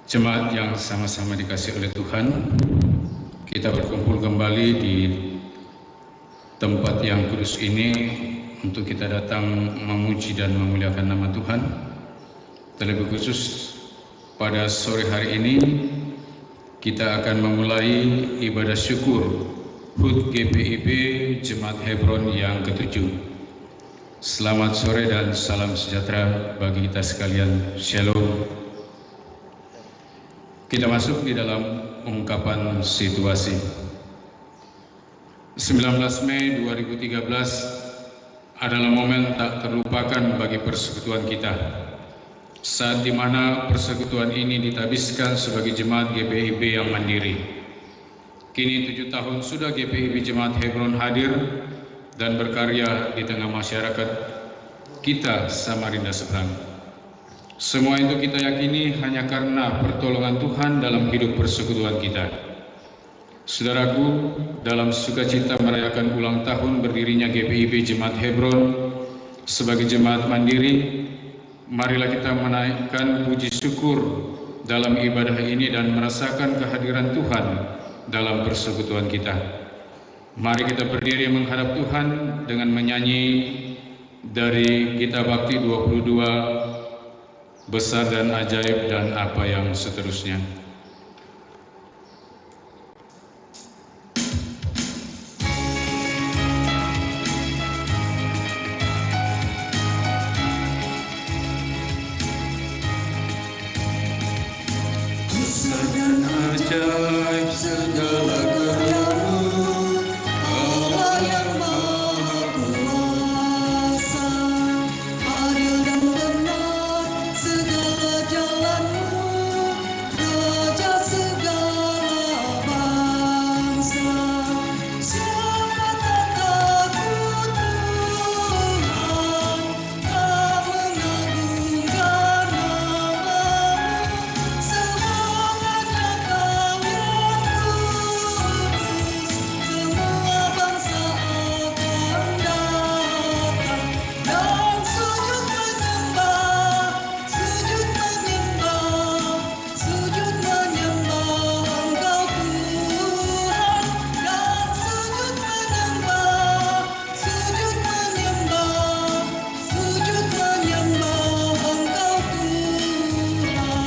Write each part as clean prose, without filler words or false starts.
Jemaat yang sama-sama dikasihi oleh Tuhan, kita berkumpul kembali di tempat yang kudus ini untuk kita datang memuji dan memuliakan nama Tuhan. Terlebih khusus pada sore hari ini kita akan memulai ibadah syukur HUT GPIB Jemaat Hebron yang ke-7. Selamat sore dan salam sejahtera bagi kita sekalian. Shalom. Kita masuk di dalam ungkapan situasi. 19 Mei 2013 adalah momen tak terlupakan bagi persekutuan kita. Saat di mana persekutuan ini ditabiskan sebagai jemaat GPIB yang mandiri. Kini 7 tahun sudah GPIB Jemaat Hebron hadir dan berkarya di tengah masyarakat kita Samarinda Seberang. Semua itu kita yakini hanya karena pertolongan Tuhan dalam hidup persekutuan kita. Saudaraku, dalam sukacita merayakan ulang tahun berdirinya GPIB Jemaat Hebron sebagai jemaat mandiri, marilah kita menaikkan puji syukur dalam ibadah ini dan merasakan kehadiran Tuhan dalam persekutuan kita. Mari kita berdiri menghadap Tuhan dengan menyanyi dari Kitab Bakti 22, Besar dan Ajaib dan apa yang seterusnya. Besar dan ajaib segala karya-Mu, Allah yang Maha Kuasa, adil dan benar segala jalan-Mu, Raja segala bangsa. Siapa tak takut Tuhan, tak mengagungkan nama-Mu. Semangatnya Kau yang kudus, semua bangsa akan datang dan sujud menyembah, sujud menyembah, sujud menyembah Engkau Tuhan, dan sujud menyembah, sujud menyembah, sujud menyembah Engkau Tuhan.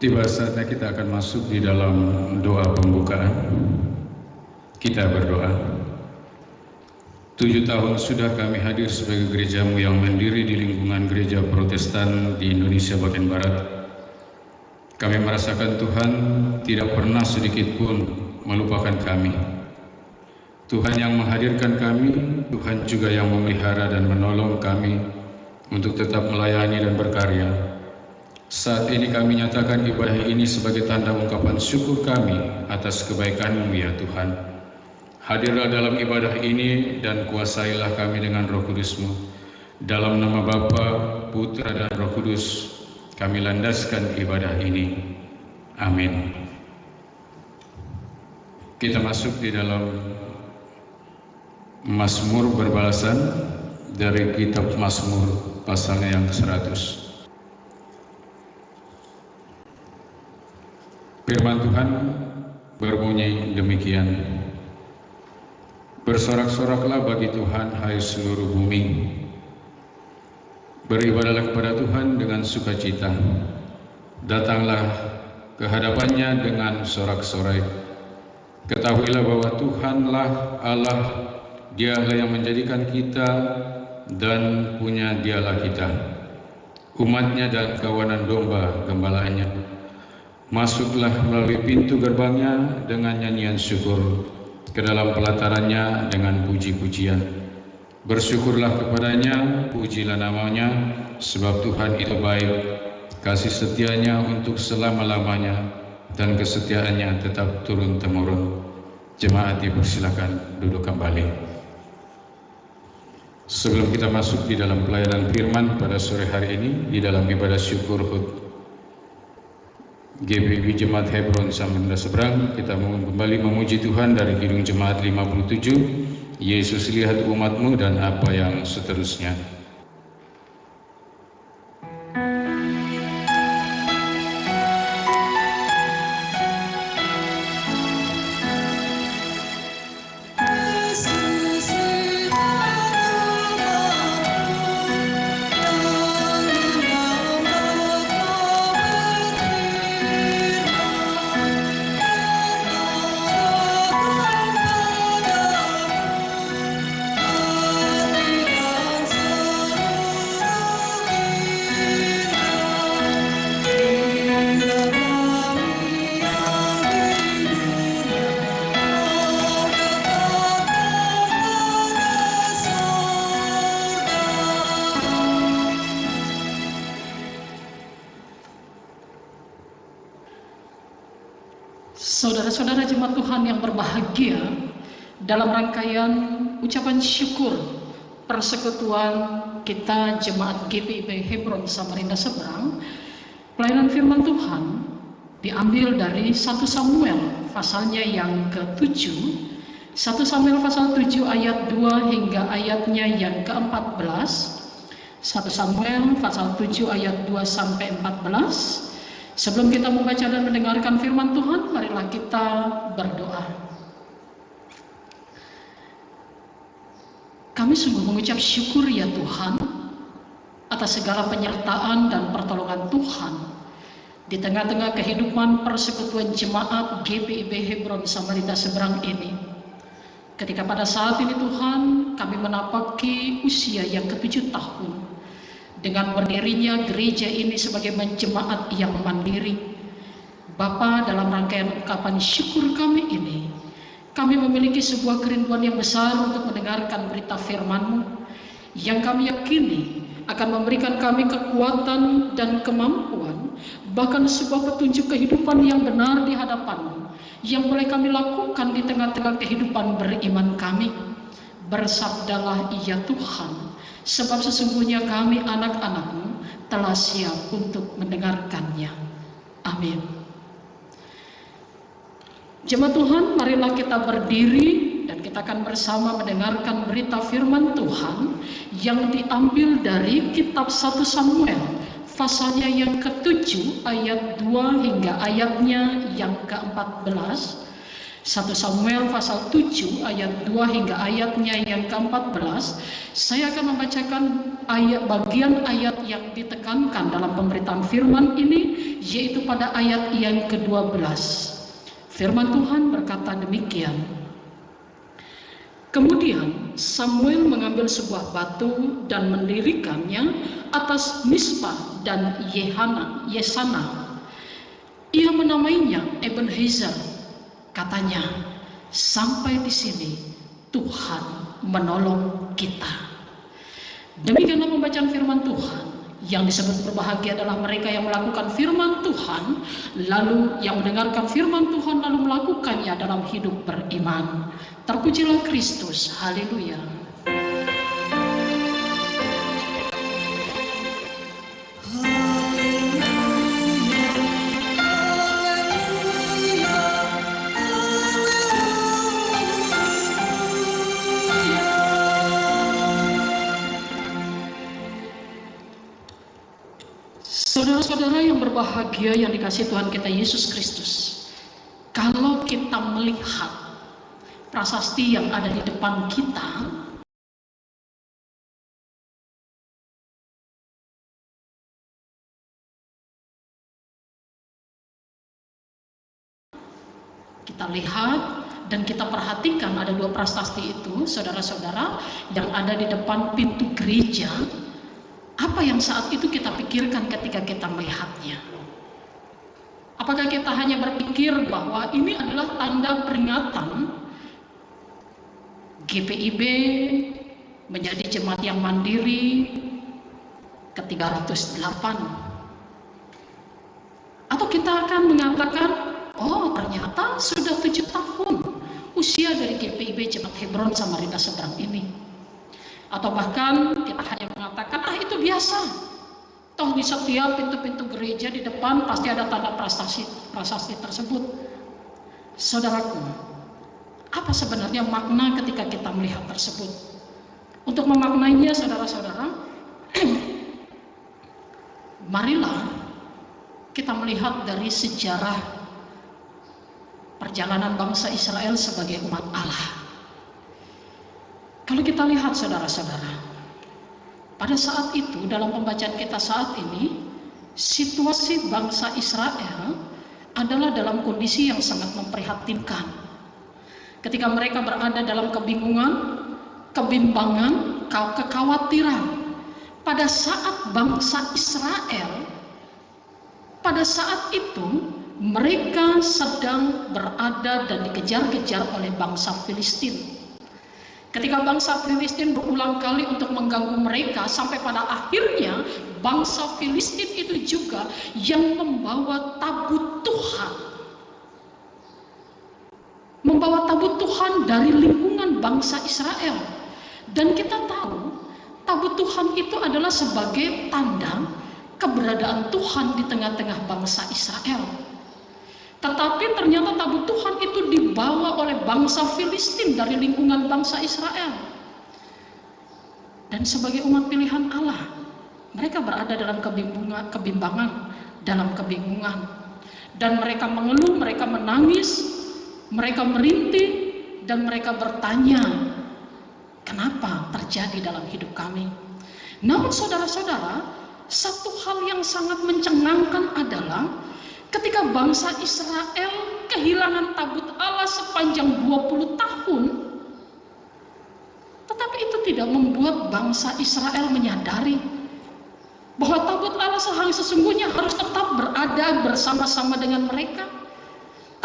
Tiba saatnya kita akan masuk di dalam doa pembukaan. Kita berdoa. 7 tahun sudah kami hadir sebagai gereja-Mu yang mandiri di lingkungan gereja Protestan di Indonesia bagian Barat. Kami merasakan Tuhan tidak pernah sedikit pun melupakan kami. Tuhan yang menghadirkan kami, Tuhan juga yang memelihara dan menolong kami untuk tetap melayani dan berkarya. Saat ini kami nyatakan ibadah ini sebagai tanda ungkapan syukur kami atas kebaikan-Mu ya Tuhan. Hadirlah dalam ibadah ini dan kuasailah kami dengan Roh Kudus-Mu. Dalam nama Bapa, Putra dan Roh Kudus, kami landaskan ibadah ini. Amin. Kita masuk di dalam Mazmur berbalasan dari kitab Mazmur pasalnya yang ke-100. Firman Tuhan berbunyi demikian. Bersorak-soraklah bagi Tuhan, hai seluruh bumi. Beribadahlah kepada Tuhan dengan sukacita. Datanglah ke hadapannya dengan sorak-sorai. Ketahuilah bahwa Tuhanlah Allah, Dialah yang menjadikan kita dan punya Dialah kita, umatnya dan kawanan domba gembalanya. Masuklah melalui pintu gerbangnya dengan nyanyian syukur, ke dalam pelatarannya dengan puji-pujian. Bersyukurlah kepadanya, pujilah namanya, sebab Tuhan itu baik, kasih setianya untuk selama-lamanya, dan kesetiaannya tetap turun-temurun. Jemaat dipersilakan duduk kembali. Sebelum kita masuk di dalam pelayanan firman pada sore hari ini, di dalam ibadah syukur HUT GPIB Jemaat Hebron Samarinda Seberang, kita kembali memuji Tuhan dari Kidung Jemaat 57, Yesus lihat umatmu dan apa yang seterusnya. Saudara-saudara jemaat Tuhan yang berbahagia, dalam rangkaian ucapan syukur persekutuan kita jemaat GPIB Hebron Samarinda Seberang, pelayanan firman Tuhan diambil dari 1 Samuel pasalnya yang ke-7, 1 Samuel pasal 7 ayat 2 hingga ayatnya yang ke-14, 1 Samuel pasal 7 ayat 2 sampai 14. Sebelum kita membaca dan mendengarkan firman Tuhan, marilah kita berdoa. Kami sungguh mengucap syukur ya Tuhan atas segala penyertaan dan pertolongan Tuhan di tengah-tengah kehidupan persekutuan jemaat GPIB Hebron Samarinda Seberang ini. Ketika pada saat ini Tuhan, kami menapaki usia yang ke-7 tahun. Dengan berdirinya gereja ini sebagai jemaat yang mandiri, Bapa, dalam rangkaian ungkapan syukur kami ini, kami memiliki sebuah kerinduan yang besar untuk mendengarkan berita firman-Mu, yang kami yakini akan memberikan kami kekuatan dan kemampuan, bahkan sebuah petunjuk kehidupan yang benar di hadapan-Mu, yang boleh kami lakukan di tengah-tengah kehidupan beriman kami. Bersabdalah ya Tuhan, sebab sesungguhnya kami anak-anak-Mu telah siap untuk mendengarkannya. Amin. Jemaat Tuhan, marilah kita berdiri dan kita akan bersama mendengarkan berita firman Tuhan yang diambil dari kitab 1 Samuel pasalnya yang ke-7 ayat 2 hingga ayatnya yang ke-14. 1 Samuel pasal 7 ayat 2 hingga ayatnya yang ke-14. Saya akan membacakan bagian ayat yang ditekankan dalam pemberitaan firman ini, yaitu pada ayat yang ke-12. Firman Tuhan berkata demikian. Kemudian Samuel mengambil sebuah batu dan mendirikannya atas Mispa dan Yesana. Ia menamainya Ebenezer. Katanya, sampai di sini Tuhan menolong kita. Demikianlah pembacaan firman Tuhan. Yang disebut berbahagia adalah mereka yang melakukan firman Tuhan, lalu yang mendengarkan firman Tuhan lalu melakukannya dalam hidup beriman. Terpujilah Kristus. Haleluya. Saudara-saudara yang berbahagia yang dikasihi Tuhan kita Yesus Kristus, kalau kita melihat prasasti yang ada di depan kita, kita lihat dan kita perhatikan ada dua prasasti itu, saudara-saudara, yang ada di depan pintu gereja. Apa yang saat itu kita pikirkan ketika kita melihatnya? Apakah kita hanya berpikir bahwa ini adalah tanda peringatan GPIB menjadi jemaat yang mandiri ke-308? Atau kita akan mengatakan, oh ternyata sudah 7 tahun usia dari GPIB Jemaat Hebron Samarinda Seberang ini. Atau bahkan kita hanya mengatakan, itu biasa. Toh di setiap pintu-pintu gereja di depan pasti ada tanda prasasti tersebut. Saudaraku, apa sebenarnya makna ketika kita melihat tersebut? Untuk memaknainya, saudara-saudara, marilah kita melihat dari sejarah perjalanan bangsa Israel sebagai umat Allah. Kalau kita lihat, saudara-saudara, pada saat itu, dalam pembacaan kita saat ini, situasi bangsa Israel adalah dalam kondisi yang sangat memprihatinkan. Ketika mereka berada dalam kebingungan, kebimbangan, kekhawatiran. Pada saat bangsa Israel, pada saat itu, mereka sedang berada dan dikejar-kejar oleh bangsa Filistin. Ketika bangsa Filistin berulang kali untuk mengganggu mereka, sampai pada akhirnya bangsa Filistin itu juga yang membawa tabut Tuhan. Membawa tabut Tuhan dari lingkungan bangsa Israel. Dan kita tahu, tabut Tuhan itu adalah sebagai tanda keberadaan Tuhan di tengah-tengah bangsa Israel. Tetapi ternyata tabut Tuhan itu dibawa oleh bangsa Filistin dari lingkungan bangsa Israel. Dan sebagai umat pilihan Allah, mereka berada dalam kebimbangan, dalam kebingungan. Dan mereka mengeluh, mereka menangis, mereka merintih, dan mereka bertanya, kenapa terjadi dalam hidup kami? Namun saudara-saudara, satu hal yang sangat mencengangkan adalah ketika bangsa Israel kehilangan tabut Allah sepanjang 20 tahun, tetapi itu tidak membuat bangsa Israel menyadari bahwa tabut Allah sesungguhnya harus tetap berada bersama-sama dengan mereka.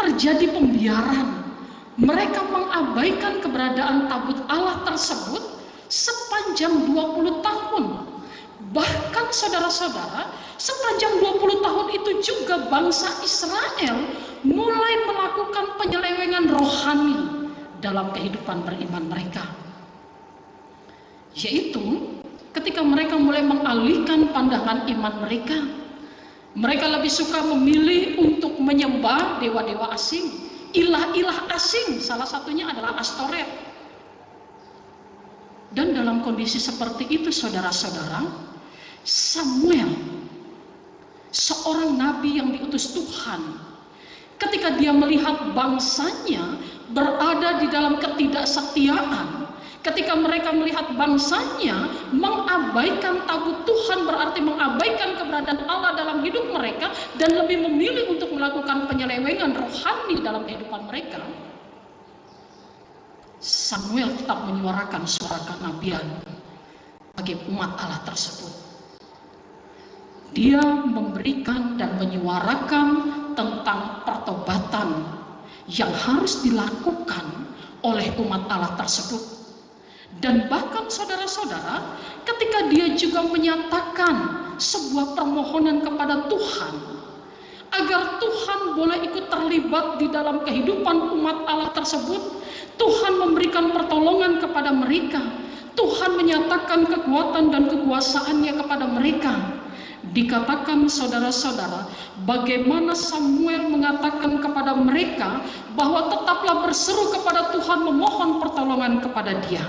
Terjadi pembiaran, mereka mengabaikan keberadaan tabut Allah tersebut sepanjang 20 tahun. Bahkan saudara-saudara, sepanjang 20 tahun itu juga bangsa Israel mulai melakukan penyelewengan rohani dalam kehidupan beriman mereka. Yaitu ketika mereka mulai mengalihkan pandangan iman mereka. Mereka lebih suka memilih untuk menyembah dewa-dewa asing, ilah-ilah asing, salah satunya adalah Astoret. Dan dalam kondisi seperti itu, saudara-saudara, Samuel, seorang nabi yang diutus Tuhan, ketika dia melihat bangsanya berada di dalam ketidaksetiaan, ketika mereka melihat bangsanya mengabaikan tabut Tuhan, berarti mengabaikan keberadaan Allah dalam hidup mereka dan lebih memilih untuk melakukan penyelewengan rohani dalam kehidupan mereka, Samuel tetap menyuarakan suara kenabian bagi umat Allah tersebut. Dia memberikan dan menyuarakan tentang pertobatan yang harus dilakukan oleh umat Allah tersebut. Dan bahkan saudara-saudara, ketika dia juga menyatakan sebuah permohonan kepada Tuhan agar Tuhan boleh ikut terlibat di dalam kehidupan umat Allah tersebut, Tuhan memberikan pertolongan kepada mereka, Tuhan menyatakan kekuatan dan kekuasaannya kepada mereka. Dikatakan saudara-saudara, bagaimana Samuel mengatakan kepada mereka bahwa tetaplah berseru kepada Tuhan, memohon pertolongan kepada Dia.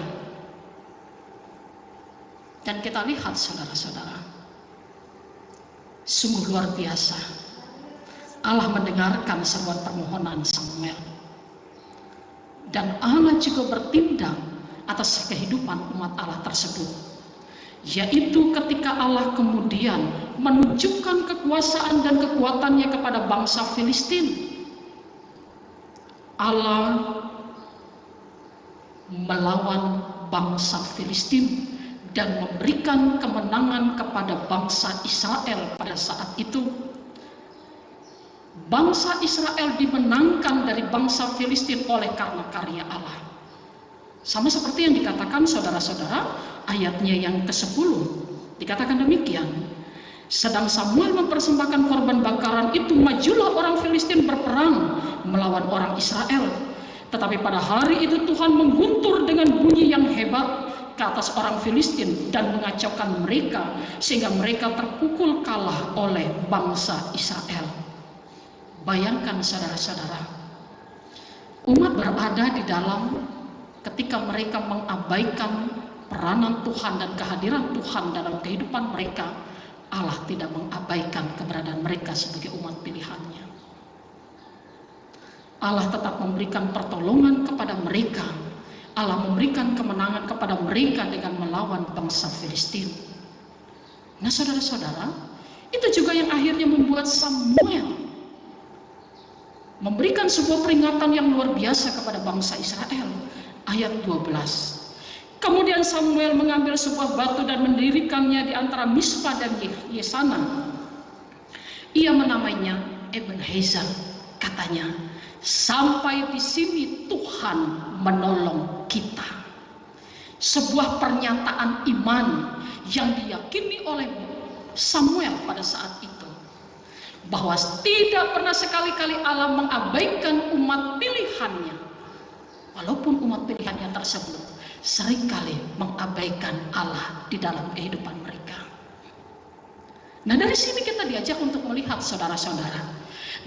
Dan kita lihat saudara-saudara, sungguh luar biasa, Allah mendengarkan seruan permohonan Samuel. Dan Allah juga bertindak atas kehidupan umat Allah tersebut. Yaitu ketika Allah kemudian menunjukkan kekuasaan dan kekuatannya kepada bangsa Filistin. Allah melawan bangsa Filistin dan memberikan kemenangan kepada bangsa Israel pada saat itu. Bangsa Israel dimenangkan dari bangsa Filistin oleh karena karya Allah. Sama seperti yang dikatakan saudara-saudara, ayatnya yang ke-10 dikatakan demikian. Sedang Samuel mempersembahkan korban bakaran itu, majulah orang Filistin berperang melawan orang Israel. Tetapi pada hari itu Tuhan mengguntur dengan bunyi yang hebat ke atas orang Filistin dan mengacaukan mereka sehingga mereka terpukul kalah oleh bangsa Israel. Bayangkan saudara-saudara, umat berada di dalam ketika mereka mengabaikan peranan Tuhan dan kehadiran Tuhan dalam kehidupan mereka, Allah tidak mengabaikan keberadaan mereka sebagai umat pilihannya. Allah tetap memberikan pertolongan kepada mereka. Allah memberikan kemenangan kepada mereka dengan melawan bangsa Filistin. Nah saudara-saudara, itu juga yang akhirnya membuat Samuel memberikan sebuah peringatan yang luar biasa kepada bangsa Israel. Ayat 12. Kemudian Samuel mengambil sebuah batu dan mendirikannya di antara Mispa dan Yesana. Ia menamainya Ebenezer, katanya, sampai di sini Tuhan menolong kita. Sebuah pernyataan iman yang diyakini oleh Samuel pada saat itu, bahwa tidak pernah sekali-kali Allah mengabaikan umat pilihannya, walaupun umat pilihannya tersebut seringkali mengabaikan Allah di dalam kehidupan mereka. Nah dari sini kita diajak untuk melihat saudara-saudara,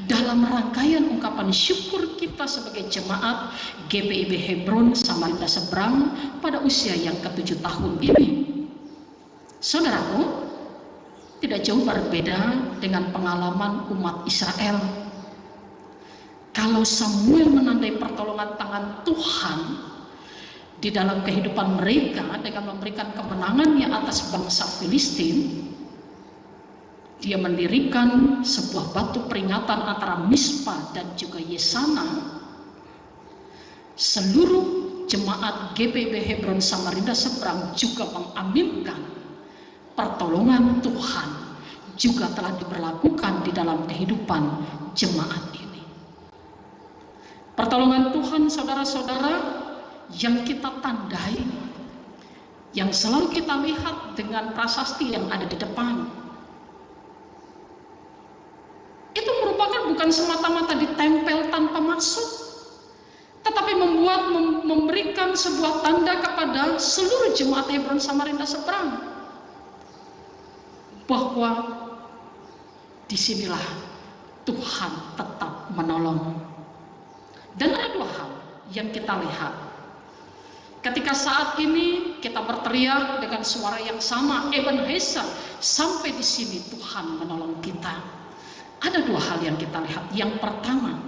dalam rangkaian ungkapan syukur kita sebagai jemaat GPIB Hebron Samarinda Seberang pada usia yang ke-7 tahun ini, saudaraku, tidak jauh berbeda dengan pengalaman umat Israel. Kalau Samuel menandai pertolongan tangan Tuhan di dalam kehidupan mereka dengan memberikan kemenangannya atas bangsa Filistin, dia mendirikan sebuah batu peringatan antara Mispa dan juga Yesana. Seluruh jemaat GPIB Hebron Samarinda Seberang juga mengaminkan pertolongan Tuhan juga telah diberlakukan di dalam kehidupan jemaat ini. Pertolongan Tuhan saudara-saudara yang kita tandai, yang selalu kita lihat dengan prasasti yang ada di depan, itu merupakan bukan semata-mata ditempel tanpa maksud, tetapi memberikan sebuah tanda kepada seluruh jemaat Hebron Samarinda Seberang, bahwa disinilah Tuhan tetap menolong. Dan ada dua hal yang kita lihat. Ketika saat ini kita berteriak dengan suara yang sama, Ebenezer, sampai di sini Tuhan menolong kita. Ada dua hal yang kita lihat. Yang pertama,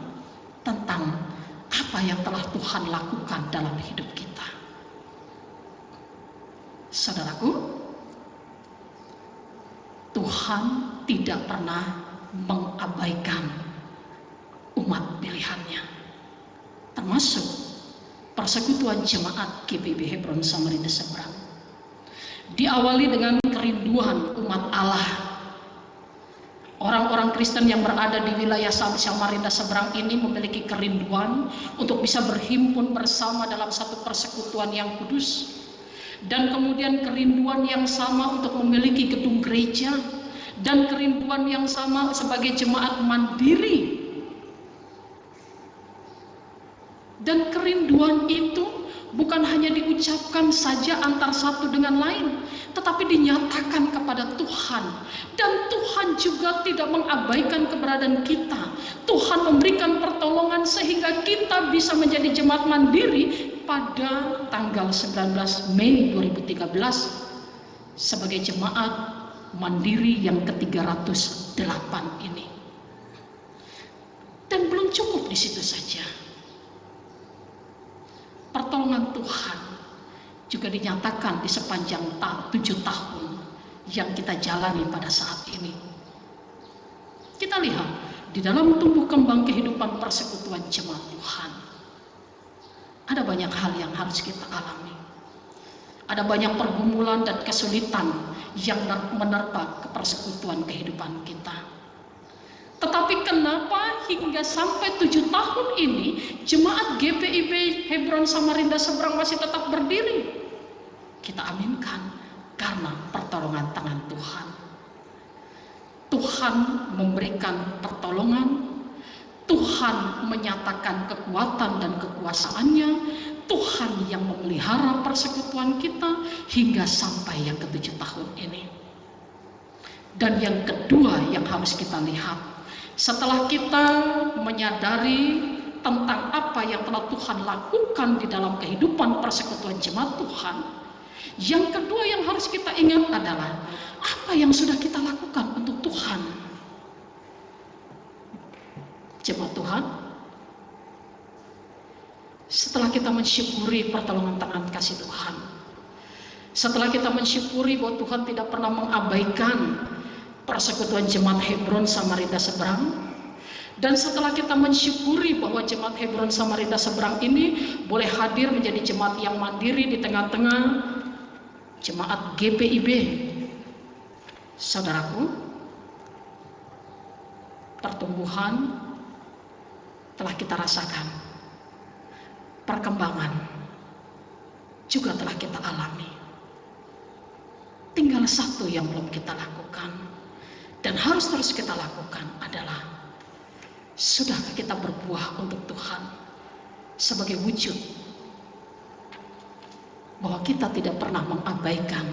tentang apa yang telah Tuhan lakukan dalam hidup kita. Saudaraku, Tuhan tidak pernah mengabaikan umat pilihannya, termasuk persekutuan jemaat GPIB Hebron Samarinda Seberang. Diawali dengan kerinduan umat Allah. Orang-orang Kristen yang berada di wilayah Samarinda Seberang ini memiliki kerinduan untuk bisa berhimpun bersama dalam satu persekutuan yang kudus. Dan kemudian kerinduan yang sama untuk memiliki gedung gereja. Dan kerinduan yang sama sebagai jemaat mandiri. Dan kerinduan itu bukan hanya diucapkan saja antar satu dengan lain, tetapi dinyatakan kepada Tuhan. Dan Tuhan juga tidak mengabaikan keberadaan kita. Tuhan memberikan pertolongan sehingga kita bisa menjadi jemaat mandiri pada tanggal 19 Mei 2013 sebagai jemaat mandiri yang ke-308 ini. Dan belum cukup di situ saja. Pertolongan Tuhan juga dinyatakan di sepanjang 7 tahun yang kita jalani pada saat ini. Kita lihat di dalam tumbuh kembang kehidupan persekutuan jemaat Tuhan, ada banyak hal yang harus kita alami. Ada banyak pergumulan dan kesulitan yang menerpa ke persekutuan kehidupan kita. Tetapi kenapa hingga sampai 7 tahun ini jemaat GPIB Hebron Samarinda Seberang masih tetap berdiri? Kita aminkan karena pertolongan tangan Tuhan. Tuhan memberikan pertolongan, Tuhan menyatakan kekuatan dan kekuasaannya, Tuhan yang memelihara persekutuan kita hingga sampai yang ke-7 tahun ini. Dan yang kedua yang harus kita lihat, setelah kita menyadari tentang apa yang telah Tuhan lakukan di dalam kehidupan persekutuan jemaat Tuhan, yang kedua yang harus kita ingat adalah apa yang sudah kita lakukan untuk Tuhan. Jemaat Tuhan, setelah kita mensyukuri pertolongan tangan kasih Tuhan, setelah kita mensyukuri bahwa Tuhan tidak pernah mengabaikan persekutuan jemaat Hebron Samarinda Seberang, dan setelah kita mensyukuri bahwa jemaat Hebron Samarinda Seberang ini boleh hadir menjadi jemaat yang mandiri di tengah-tengah jemaat GPIB, saudaraku, pertumbuhan telah kita rasakan, perkembangan juga telah kita alami. Tinggal satu yang belum kita lakukan dan harus terus kita lakukan adalah, sudahkah kita berbuah untuk Tuhan sebagai wujud bahwa kita tidak pernah mengabaikan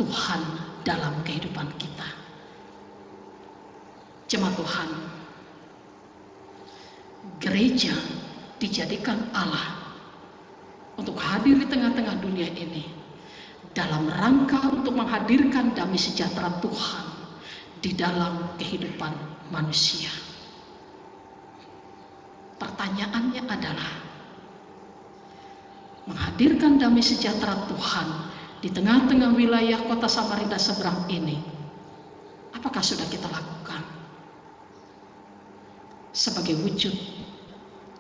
Tuhan dalam kehidupan kita. Jemaat Tuhan, gereja dijadikan Allah untuk hadir di tengah-tengah dunia ini dalam rangka untuk menghadirkan damai sejahtera Tuhan di dalam kehidupan manusia. Pertanyaannya adalah, menghadirkan damai sejahtera Tuhan di tengah-tengah wilayah kota Samarinda Seberang ini, apakah sudah kita lakukan? Sebagai wujud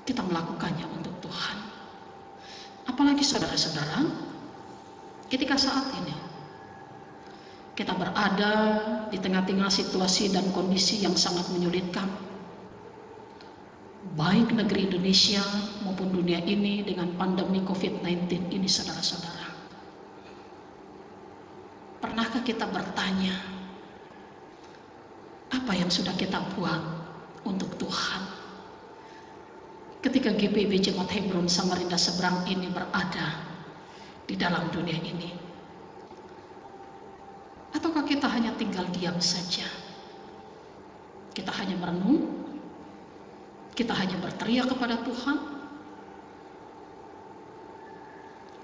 kita melakukannya untuk Tuhan. Apalagi saudara-saudara, ketika saat ini kita berada di tengah-tengah situasi dan kondisi yang sangat menyulitkan, baik negeri Indonesia maupun dunia ini dengan pandemi COVID-19 ini, saudara-saudara. Pernahkah kita bertanya, apa yang sudah kita buat untuk Tuhan ketika GPIB Jemaat Hebron Samarinda Seberang ini berada di dalam dunia ini? Ataukah kita hanya tinggal diam saja? Kita hanya merenung, kita hanya berteriak kepada Tuhan?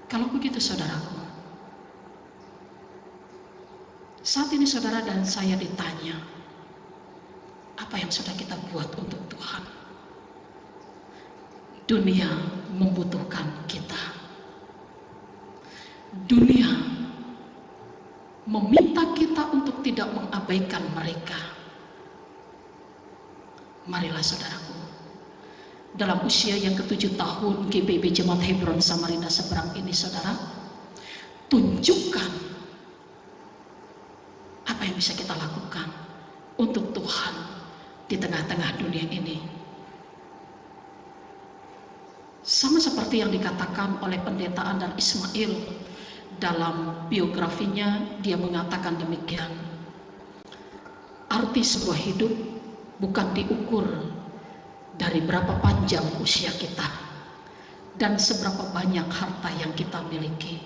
Kalau begitu saudaraku, saat ini saudara dan saya ditanya, apa yang sudah kita buat untuk Tuhan? Dunia membutuhkan kita. Dunia meminta kita untuk tidak mengabaikan mereka. Marilah saudaraku, dalam usia yang ke-7 tahun GPIB Jemaat Hebron Samarinda Seberang ini, saudara, tunjukkan apa yang bisa kita lakukan untuk Tuhan di tengah-tengah dunia ini. Sama seperti yang dikatakan oleh pendeta Andar Ismail dalam biografinya, dia mengatakan demikian, arti sebuah hidup bukan diukur dari berapa panjang usia kita dan seberapa banyak harta yang kita miliki,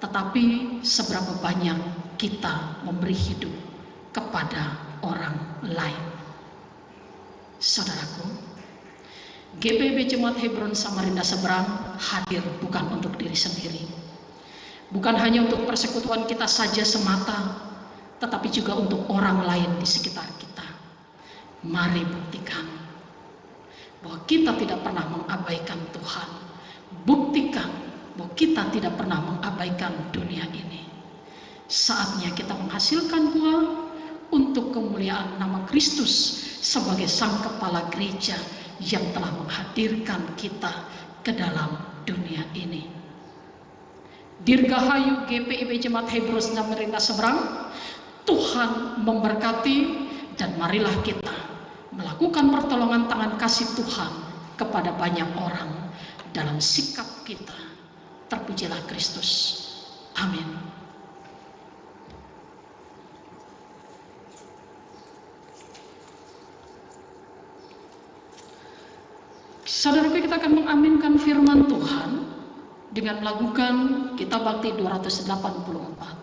tetapi seberapa banyak kita memberi hidup kepada orang lain. Saudaraku, GPIB Jemaat Hebron Samarinda Seberang hadir bukan untuk diri sendiri, bukan hanya untuk persekutuan kita saja semata, tetapi juga untuk orang lain di sekitar kita. Mari buktikan bahwa kita tidak pernah mengabaikan Tuhan. Buktikan bahwa kita tidak pernah mengabaikan dunia ini. Saatnya kita menghasilkan buah untuk kemuliaan nama Kristus sebagai Sang Kepala Gereja yang telah menghadirkan kita ke dalam dunia ini. Dirgahayu GPIB Jemaat Hebron Samarinda Seberang, Tuhan memberkati, dan marilah kita melakukan pertolongan tangan kasih Tuhan kepada banyak orang dalam sikap kita. Terpujilah Kristus. Amin. Saudaraku, kita akan mengaminkan firman Tuhan dengan melakukan Kitab Bakti 284.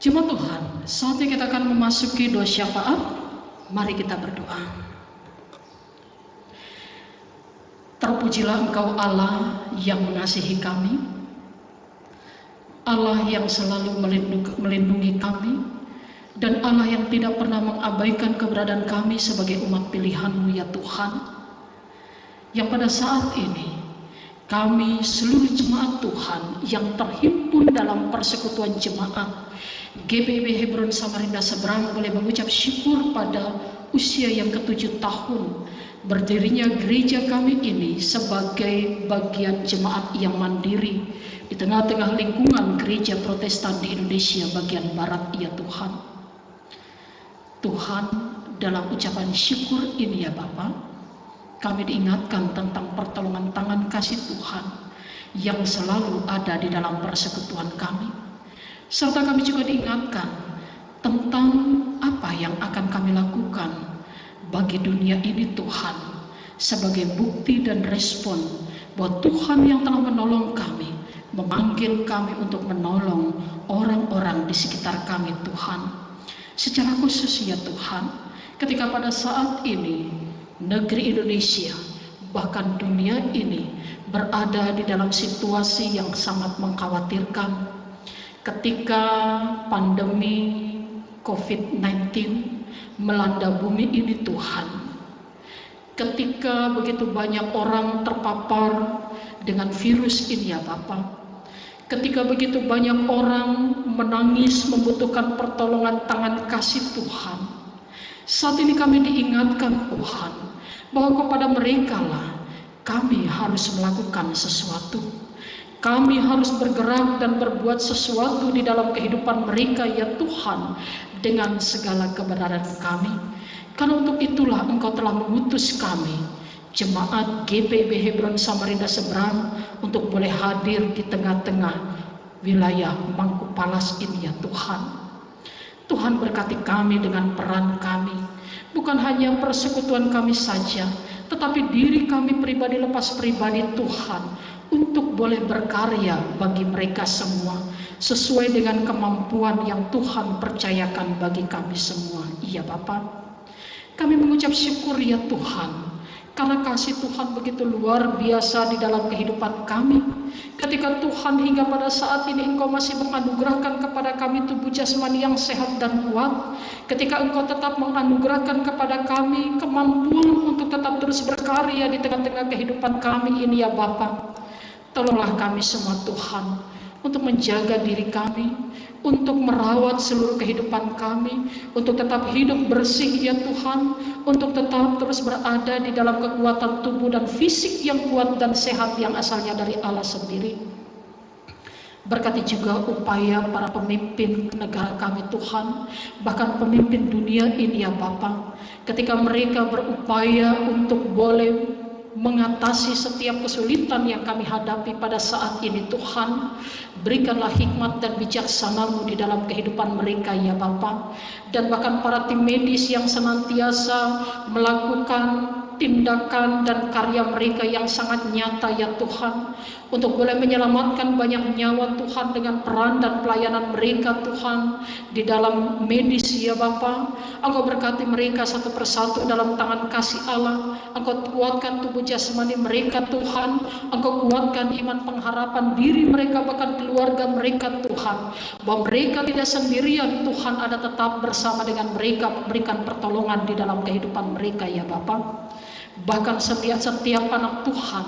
Jemaat Tuhan, saatnya kita akan memasuki doa syafaat. Mari kita berdoa. Terpujilah Engkau Allah yang mengasihi kami, Allah yang selalu melindungi kami, dan Allah yang tidak pernah mengabaikan keberadaan kami sebagai umat pilihan-Mu ya Tuhan. Yang pada saat ini kami seluruh jemaat Tuhan yang terhimpun dalam persekutuan jemaat GPIB Hebron Samarinda Seberang boleh mengucap syukur pada usia yang ke-7 tahun berdirinya gereja kami ini sebagai bagian jemaat yang mandiri di tengah-tengah lingkungan gereja Protestan di Indonesia bagian Barat ya Tuhan. Tuhan, dalam ucapan syukur ini ya Bapa, kami diingatkan tentang pertolongan tangan kasih Tuhan yang selalu ada di dalam persekutuan kami. Serta kami juga diingatkan tentang apa yang akan kami lakukan bagi dunia ini Tuhan, sebagai bukti dan respon bahwa Tuhan yang telah menolong kami, memanggil kami untuk menolong orang-orang di sekitar kami Tuhan. Secara khusus ya Tuhan, ketika pada saat ini negeri Indonesia, bahkan dunia ini berada di dalam situasi yang sangat mengkhawatirkan. Ketika pandemi COVID-19 melanda bumi ini Tuhan, ketika begitu banyak orang terpapar dengan virus ini ya Bapa, ketika begitu banyak orang menangis membutuhkan pertolongan tangan kasih Tuhan, saat ini kami diingatkan Tuhan bahwa kepada mereka lah kami harus melakukan sesuatu. Kami harus bergerak dan berbuat sesuatu di dalam kehidupan mereka ya Tuhan, dengan segala kebenaran kami. Karena untuk itulah Engkau telah mengutus kami, jemaat GPIB Hebron Samarinda Seberang, untuk boleh hadir di tengah-tengah wilayah Mangkupalas ini ya Tuhan. Tuhan berkati kami dengan peran kami, bukan hanya persekutuan kami saja, tetapi diri kami pribadi lepas pribadi Tuhan, untuk boleh berkarya bagi mereka semua, sesuai dengan kemampuan yang Tuhan percayakan bagi kami semua. Iya Bapa, kami mengucap syukur ya Tuhan, karena kasih Tuhan begitu luar biasa di dalam kehidupan kami. Ketika Tuhan hingga pada saat ini Engkau masih menganugerahkan kepada kami tubuh jasmani yang sehat dan kuat. Ketika Engkau tetap menganugerahkan kepada kami kemampuan untuk tetap terus berkarya di tengah-tengah kehidupan kami ini ya Bapa. Tolonglah kami semua Tuhan, untuk menjaga diri kami, untuk merawat seluruh kehidupan kami, untuk tetap hidup bersih ya Tuhan, untuk tetap terus berada di dalam kekuatan tubuh dan fisik yang kuat dan sehat yang asalnya dari Allah sendiri. Berkati juga upaya para pemimpin negara kami Tuhan, bahkan pemimpin dunia ini ya Bapa, ketika mereka berupaya untuk boleh mengatasi setiap kesulitan yang kami hadapi pada saat ini Tuhan, berikanlah hikmat dan bijaksana-Mu di dalam kehidupan mereka ya Bapa. Dan bahkan para tim medis yang senantiasa melakukan tindakan dan karya mereka yang sangat nyata ya Tuhan, untuk boleh menyelamatkan banyak nyawa Tuhan dengan peran dan pelayanan mereka Tuhan di dalam medis ya Bapa. Engkau berkati mereka satu persatu dalam tangan kasih Allah. Engkau kuatkan tubuh jasmani mereka Tuhan. Engkau kuatkan iman pengharapan diri mereka, bahkan keluarga mereka Tuhan, bahwa mereka tidak sendirian Tuhan, ada tetap bersama dengan mereka, memberikan pertolongan di dalam kehidupan mereka ya Bapa. Bahkan setiap anak Tuhan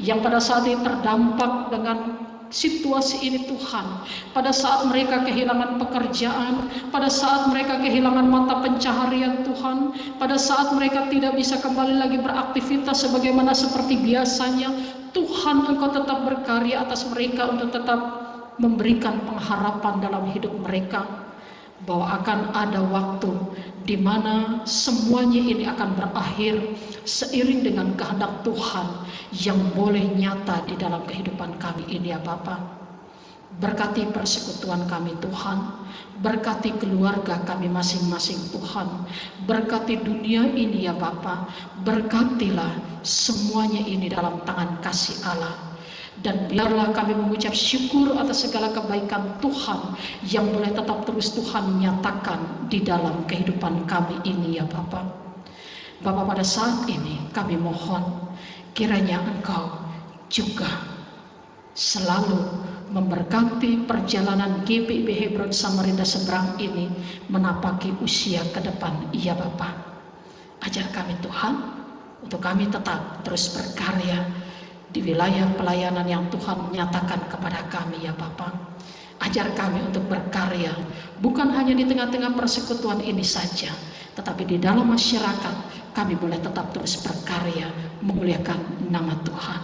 yang pada saat ini terdampak dengan situasi ini Tuhan, pada saat mereka kehilangan pekerjaan, pada saat mereka kehilangan mata pencaharian Tuhan, pada saat mereka tidak bisa kembali lagi beraktivitas sebagaimana seperti biasanya, Tuhan Engkau tetap berkarya atas mereka untuk tetap memberikan pengharapan dalam hidup mereka, bahwa akan ada waktu di mana semuanya ini akan berakhir seiring dengan kehendak Tuhan yang boleh nyata di dalam kehidupan kami ini ya Bapa. Berkati persekutuan kami Tuhan, berkati keluarga kami masing-masing Tuhan, berkati dunia ini ya Bapa, berkatilah semuanya ini dalam tangan kasih Allah. Dan biarlah kami mengucap syukur atas segala kebaikan Tuhan yang boleh tetap terus Tuhan nyatakan di dalam kehidupan kami ini ya Bapa. Bapa, pada saat ini kami mohon kiranya Engkau juga selalu memberkati perjalanan GPIB Hebron Samarinda Seberang ini menapaki usia ke depan ya Bapa. Ajar kami Tuhan, untuk kami tetap terus berkarya di wilayah pelayanan yang Tuhan nyatakan kepada kami ya Bapa. Ajar kami untuk berkarya bukan hanya di tengah-tengah persekutuan ini saja, tetapi di dalam masyarakat kami boleh tetap terus berkarya memuliakan nama Tuhan.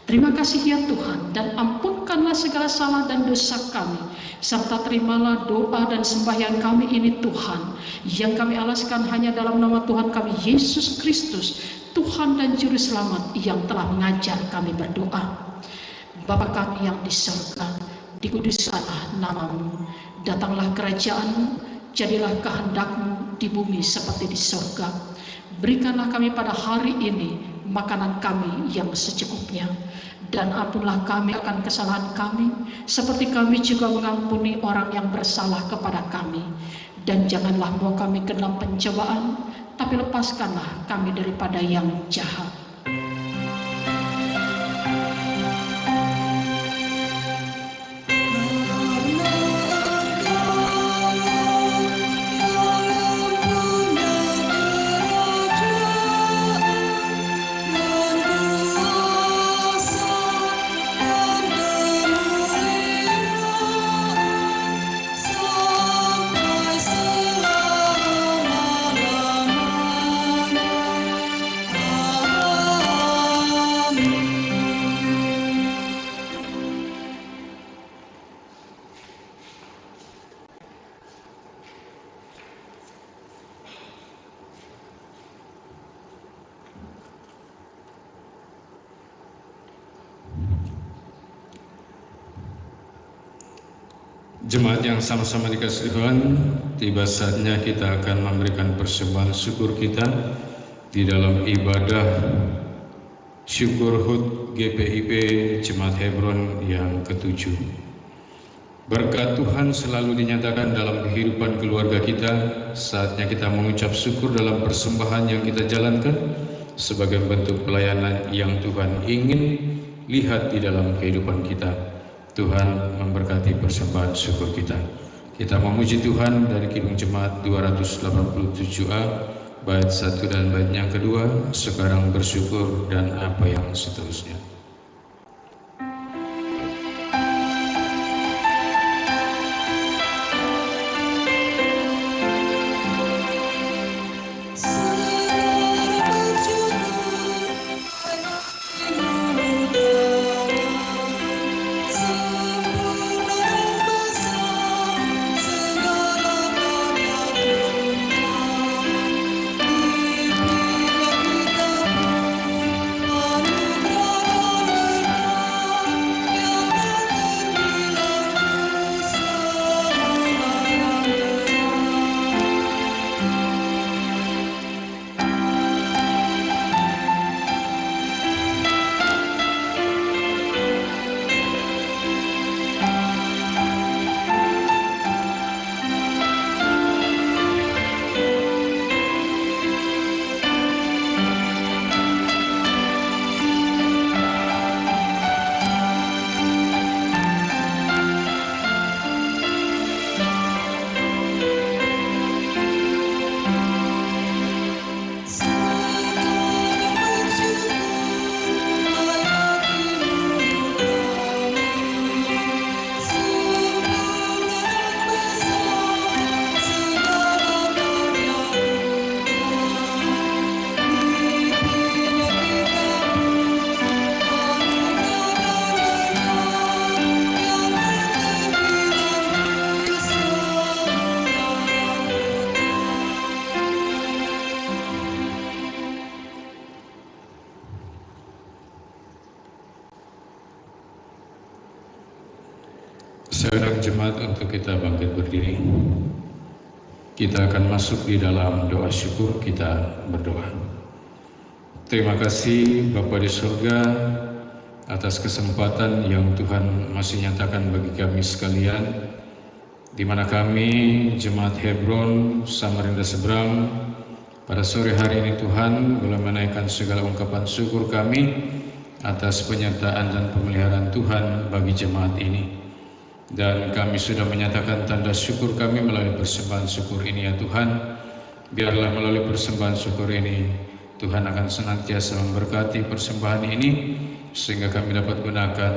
Terima kasih ya Tuhan, dan ampunkanlah segala salah dan dosa kami, serta terimalah doa dan sembahyang kami ini Tuhan, yang kami alaskan hanya dalam nama Tuhan kami Yesus Kristus, Tuhan dan Juru Selamat yang telah mengajar kami berdoa. Bapa kami yang di surga, dikuduskanlah nama-Mu, datanglah kerajaan-Mu, jadilah kehendak-Mu di bumi seperti di surga. Berikanlah kami pada hari ini makanan kami yang secukupnya, dan ampunlah kami akan kesalahan kami, seperti kami juga mengampuni orang yang bersalah kepada kami. Dan janganlah bawa kami ke dalam pencobaan, tapi lepaskanlah kami daripada yang jahat. Sampai selama-lamanya. Jemaat yang sama-sama dikasihi Tuhan, tiba saatnya kita akan memberikan persembahan syukur kita di dalam ibadah syukur HUT GPIB Jemaat Hebron yang ke-7. Berkat Tuhan selalu dinyatakan dalam kehidupan keluarga kita. Saatnya kita mengucap syukur dalam persembahan yang kita jalankan sebagai bentuk pelayanan yang Tuhan ingin lihat di dalam kehidupan kita. Tuhan memberkati persembahan syukur kita. Kita memuji Tuhan dari Kidung Jemaat 287A, bait 1 dan bait yang kedua, sekarang bersyukur dan apa yang seterusnya. Saudara jemaat, untuk kita bangkit berdiri, kita akan masuk di dalam doa syukur. Kita berdoa. Terima kasih Bapa di surga atas kesempatan yang Tuhan masih nyatakan bagi kami sekalian, di mana kami Jemaat Hebron Samarinda Seberang pada sore hari ini Tuhan boleh menaikkan segala ungkapan syukur kami atas penyertaan dan pemeliharaan Tuhan bagi jemaat ini. Dan kami sudah menyatakan tanda syukur kami melalui persembahan syukur ini ya Tuhan. Biarlah melalui persembahan syukur ini Tuhan akan senantiasa memberkati persembahan ini, sehingga kami dapat gunakan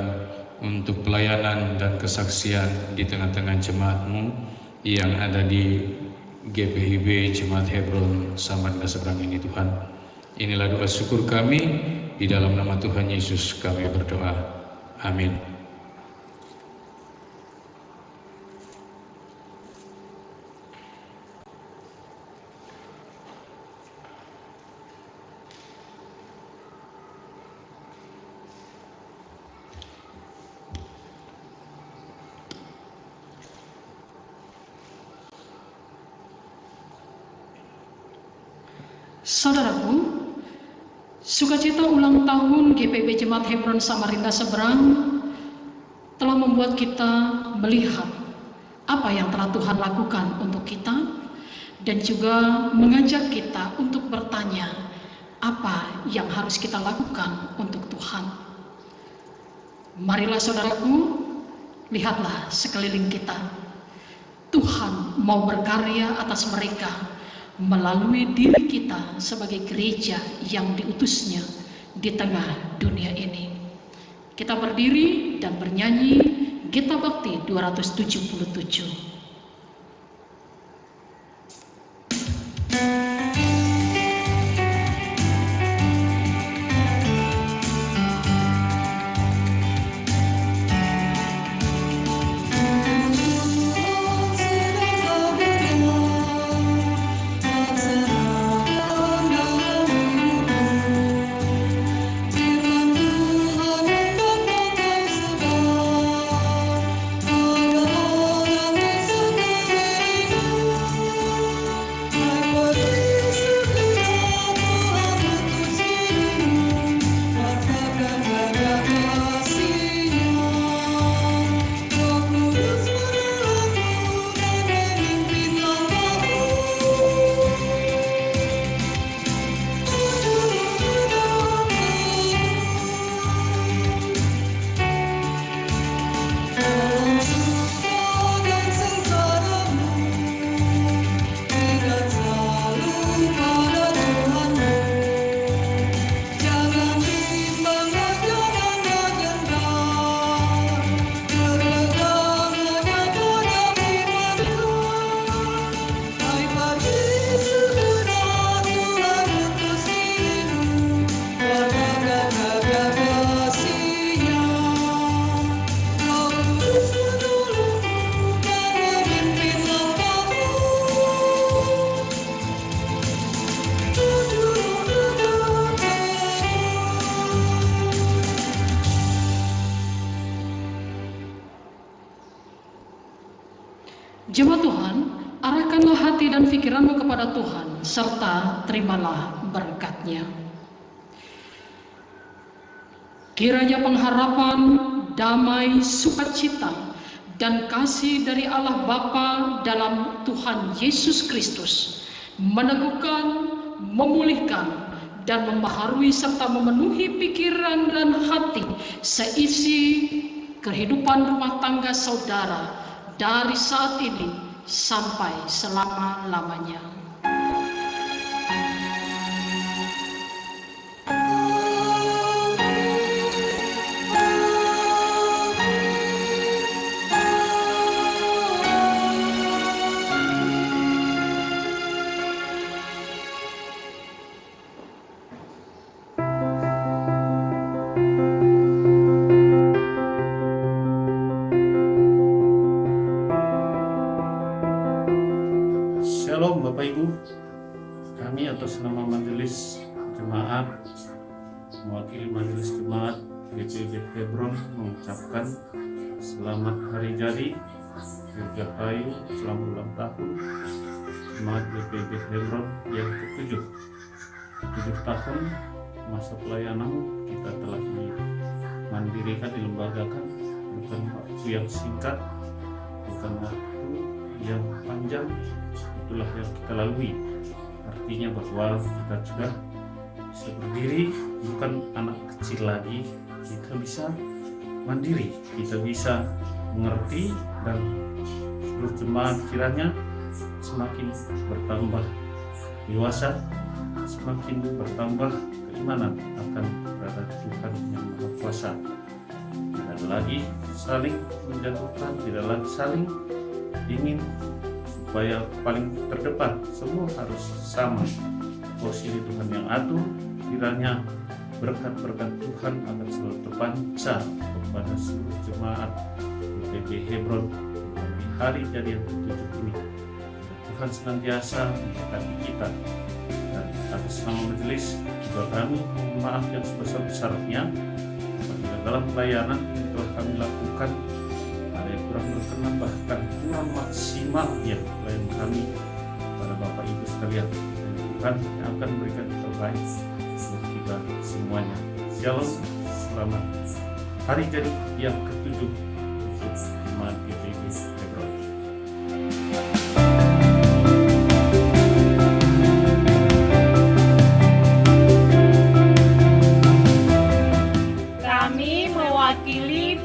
untuk pelayanan dan kesaksian di tengah-tengah jemaat-Mu yang ada di GPIB Jemaat Hebron Samarinda Seberang ini Tuhan. Inilah doa syukur kami, di dalam nama Tuhan Yesus kami berdoa. Amin. Saudaraku, sukacita ulang tahun GPIB Jemaat Hebron Samarinda Seberang telah membuat kita melihat apa yang telah Tuhan lakukan untuk kita, dan juga mengajak kita untuk bertanya apa yang harus kita lakukan untuk Tuhan. Marilah saudaraku, lihatlah sekeliling kita. Tuhan mau berkarya atas mereka melalui diri kita sebagai gereja yang diutusnya di tengah dunia ini. Kita berdiri dan bernyanyi Gita Bakti 277. Firman Tuhan imanmu kepada Tuhan, serta terimalah berkat-Nya. Kiranya pengharapan, damai, sukacita, dan kasih dari Allah Bapa dalam Tuhan Yesus Kristus meneguhkan, memulihkan, dan membaharui serta memenuhi pikiran dan hati seisi kehidupan rumah tangga saudara dari saat ini sampai selama-lamanya. Shalom Bapak Ibu, kami atas nama Majelis Jemaat, mewakili Majelis Jemaat GPIB Hebron mengucapkan selamat hari jadi Dirgahayu selamat ulang tahun Jemaat GPIB Hebron yang ke-7. 7 tahun masa pelayanan kita telah dimandirikan, dilembagakan, bukan waktu yang singkat, bukan waktu yang panjang. Itulah yang kita lalui. Artinya bahwa kita sudah bisa berdiri, bukan anak kecil lagi. Kita bisa mandiri, kita bisa mengerti, dan seluruh jemaat kiranya semakin bertambah dewasa, semakin bertambah keimanan akan kepada Tuhan yang Maha Kuasa. Tidak lagi saling menjatuhkan, tidak lagi saling ingin supaya paling terdepan, semua harus sama. Posisi Tuhan yang atur, kiranya berkat-berkat Tuhan akan selalu terpancar kepada seluruh jemaat GPIB Hebron di hari jadi yang ke-7 ini. Tuhan senantiasa memberkati kita, dan atas nama majelis juga kami mohon maaf yang sebesar-besarnya apabila dalam pelayanan yang telah kami lakukan ada yang kurang berkenan, bahkan kurang maksimal yang pelayan kami pada Bapak Ibu sekalian. Dan Tuhan yang akan memberikan yang terbaik untuk kita semuanya. Shalom, selamat hari jadi yang ke-7 untuk Jemaat GPIB Hebron.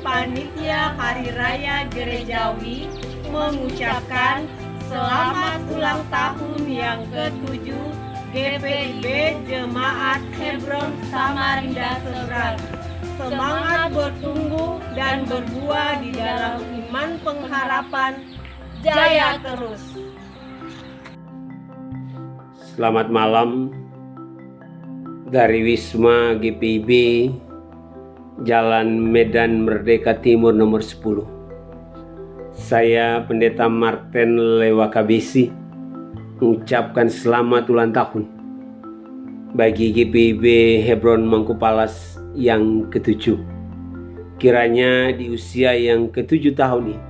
Panitia Hari Raya Gerejawi mengucapkan selamat ulang tahun yang ke-7 GPIB Jemaat Hebron Samarinda Seberang. Semangat bertumbuh dan berbuah di dalam iman pengharapan, jaya terus. Selamat malam dari Wisma GPIB Jalan Medan Merdeka Timur nomor 10. Saya Pendeta Martin Lewakabisi mengucapkan selamat ulang tahun bagi GPIB Hebron Mangkupalas yang ke-7. Kiranya di usia yang ke-7 tahun ini,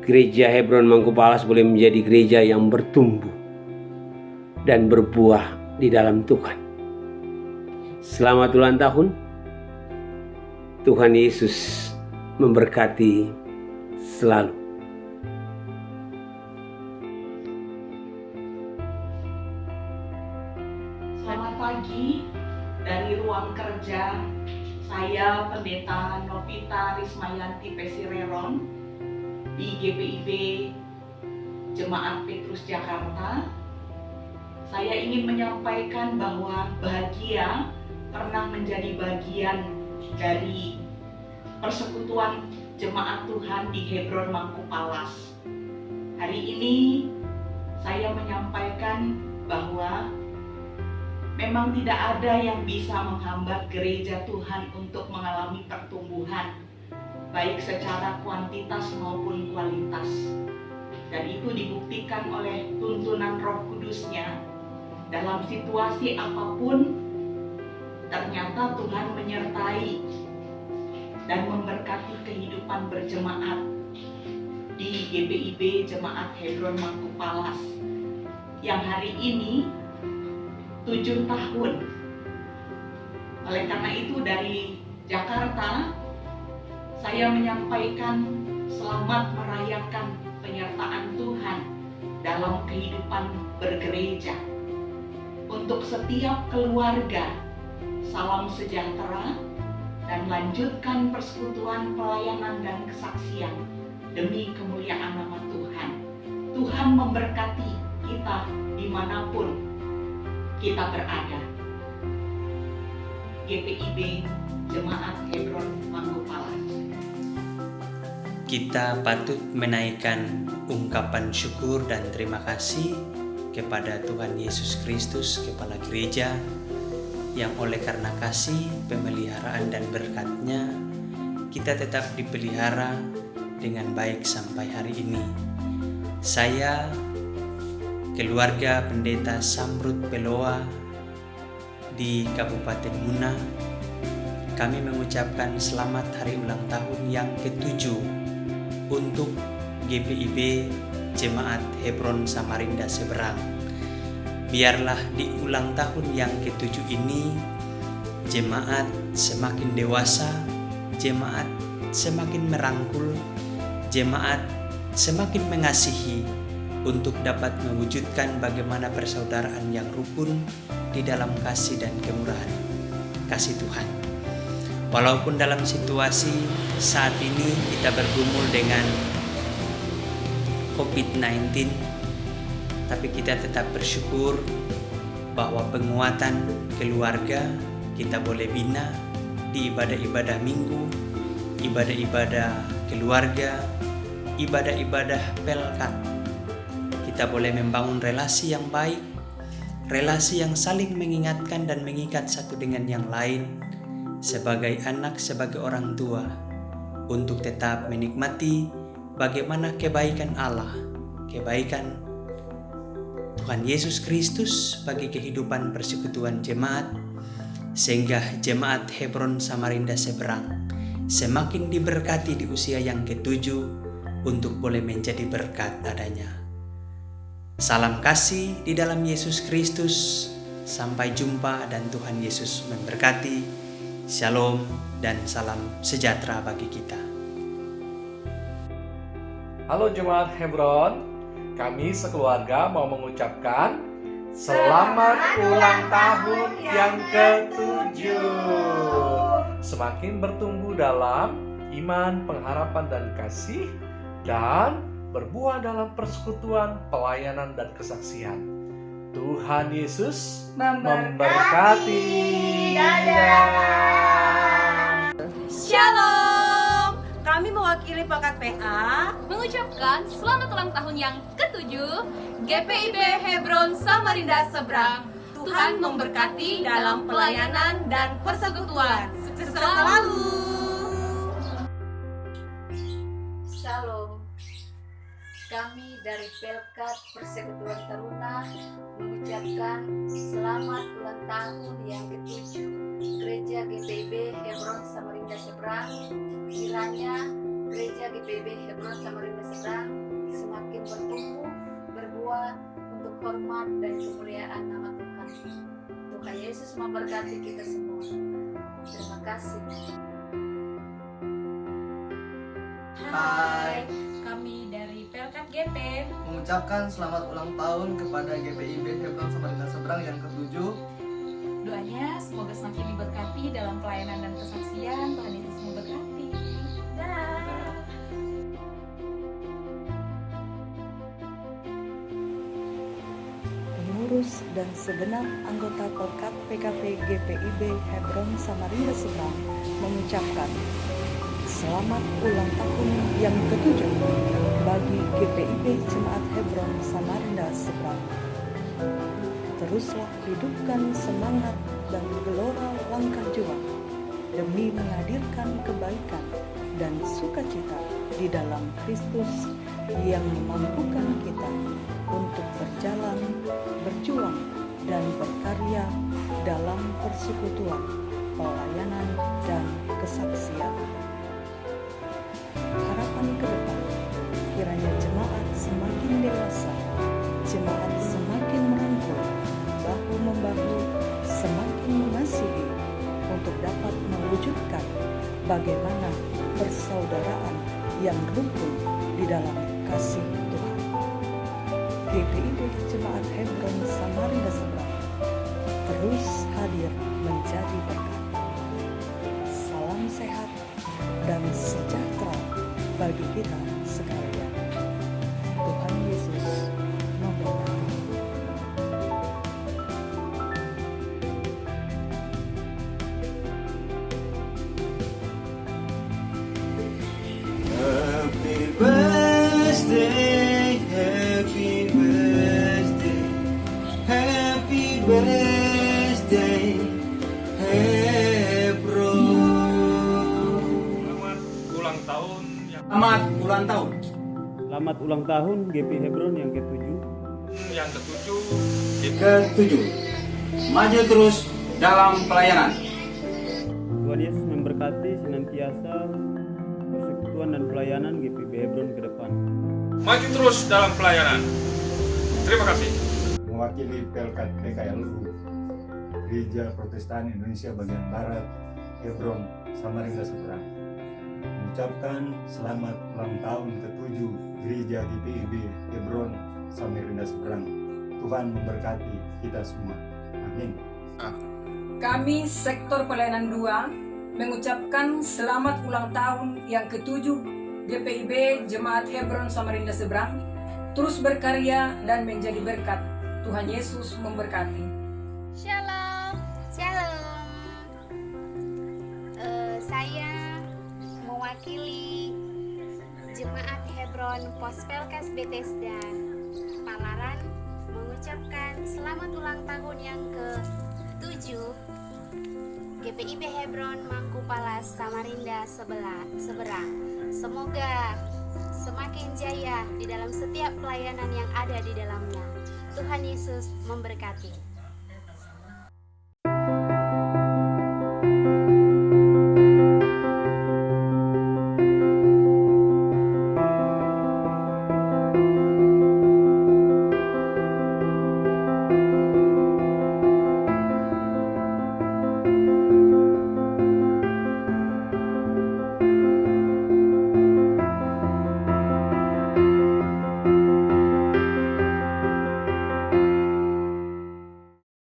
Gereja Hebron Mangkupalas boleh menjadi gereja yang bertumbuh dan berbuah di dalam Tuhan. Selamat ulang tahun. Tuhan Yesus memberkati selalu. Selamat pagi dari ruang kerja. Saya Pendeta Novita Rismayanti Pesireron di GPIB Jemaat Petrus Jakarta. Saya ingin menyampaikan bahwa bahagia pernah menjadi bagian dari persekutuan jemaat Tuhan di Hebron Mangkupalas. Hari ini saya menyampaikan bahwa memang tidak ada yang bisa menghambat gereja Tuhan untuk mengalami pertumbuhan, baik secara kuantitas maupun kualitas. Dan itu dibuktikan oleh tuntunan Roh Kudus-Nya. Dalam situasi apapun, ternyata Tuhan menyertai dan memberkati kehidupan berjemaat. di GPIB Jemaat Hebron Mangkupalas yang hari ini 7 tahun. Oleh karena itu dari Jakarta saya menyampaikan selamat merayakan penyertaan Tuhan dalam kehidupan bergereja. Untuk setiap keluarga, salam sejahtera dan lanjutkan persekutuan pelayanan dan kesaksian demi kemuliaan nama Tuhan. Tuhan memberkati kita dimanapun kita berada. GPIB Jemaat Hebron Mangkupalas. Kita patut menaikkan ungkapan syukur dan terima kasih kepada Tuhan Yesus Kristus, Kepala Gereja, yang oleh karena kasih, pemeliharaan dan berkat-Nya, kita tetap dipelihara dengan baik sampai hari ini. Saya, keluarga Pendeta Samrut Peloa di Kabupaten Muna, kami mengucapkan selamat hari ulang tahun yang ke-7 untuk GPIB Jemaat Hebron Samarinda Seberang. Biarlah di ulang tahun yang ke-7 ini jemaat semakin dewasa, jemaat semakin merangkul, jemaat semakin mengasihi untuk dapat mewujudkan bagaimana persaudaraan yang rukun di dalam kasih dan kemurahan kasih Tuhan. Walaupun dalam situasi saat ini kita bergumul dengan COVID-19, tapi kita tetap bersyukur bahwa penguatan keluarga kita boleh bina di ibadah-ibadah minggu, ibadah-ibadah keluarga, ibadah-ibadah pelkat. Kita boleh membangun relasi yang baik, relasi yang saling mengingatkan dan mengikat satu dengan yang lain sebagai anak, sebagai orang tua, untuk tetap menikmati bagaimana kebaikan Allah, kebaikan Tuhan Yesus Kristus bagi kehidupan persekutuan jemaat, sehingga Jemaat Hebron Samarinda Seberang semakin diberkati di usia yang ke-7 untuk boleh menjadi berkat adanya. Salam kasih di dalam Yesus Kristus. Sampai jumpa dan Tuhan Yesus memberkati. Shalom dan salam sejahtera bagi kita. Halo Jemaat Hebron, kami sekeluarga mau mengucapkan selamat ulang tahun yang ke-7. Semakin bertumbuh dalam iman, pengharapan dan kasih, dan berbuah dalam persekutuan, pelayanan dan kesaksian. Tuhan Yesus memberkati. Dadah. Shalom. Kami mewakili Pelkat PA mengucapkan selamat ulang tahun yang ke-7 GPIB Hebron Samarinda Seberang. Tuhan memberkati dalam pelayanan dan persekutuan. Sukses selalu. Shalom. Kami dari Pelkat Persekutuan Taruna mengucapkan selamat ulang tahun yang ke-7 Gereja GPIB Hebron Samarinda Seberang. Kiranya Gereja GPIB Hebron Samarinda Seberang semakin bertumbuh, berbuah untuk hormat dan kemuliaan nama Tuhan. Tuhan Yesus memberkati kita semua. Terima kasih. Hai, kami dari Pelkat GP mengucapkan selamat ulang tahun kepada GPIB Hebron Samarinda Seberang yang ke-7. Doanya semoga semakin diberkati dalam pelayanan dan kesaksian. Tuhan Yesus memberkati. Dah. Pengurus dan segenap anggota Pelkat PKP GPIB Hebron Samarinda Seberang mengucapkan selamat ulang tahun yang ke-7 bagi GPIB Jemaat Hebron Samarinda Seberang. Teruslah hidupkan semangat dan gelora langkah juang demi menghadirkan kebaikan dan sukacita di dalam Kristus yang memampukan kita untuk berjalan, berjuang, dan berkarya dalam persekutuan, pelayanan, dan kesaksian. Harapan ke depan, kiranya jemaat semakin merangkul, bahu-membahu, semakin mengasihi untuk dapat mewujudkan bagaimana persaudaraan yang rukun di dalam kasih Tuhan. GPIB Jemaat Hebron Samarinda Seberang terus hadir menjadi berkat. Salam sehat dan sejahtera bagi kita sekalian. Tuhan Yesus memberkati. Happy birthday, happy birthday, happy birthday, Hebron. Selamat ulang tahun. Selamat ulang tahun. Selamat ulang tahun GP Hebron yang ke-7. Yang ke-7. Maju terus dalam pelayanan. Tuhan Yesus memberkati senantiasa persekutuan dan pelayanan GPIB Hebron ke depan. Maju terus dalam pelayanan. Terima kasih. Mewakili Pelkat PKLU Gereja Protestan Indonesia Bagian Barat Hebron Samarinda Seberang mengucapkan selamat ulang tahun ke-7 Gereja GPIB Hebron Samarinda Seberang. Tuhan memberkati kita semua. Amin. Kami Sektor Pelayanan 2 mengucapkan selamat ulang tahun yang ke-7 GPIB Jemaat Hebron Samarinda Seberang, terus berkarya dan menjadi berkat. Tuhan Yesus memberkati. Shalom, shalom. Saya mewakili Jemaat Hebron Pospelkas Bethesda Palaran mengucapkan selamat ulang tahun yang ke-7 GPIB Hebron Mangkupalas Samarinda Seberang. Semoga semakin jaya di dalam setiap pelayanan yang ada di dalamnya. Tuhan Yesus memberkati.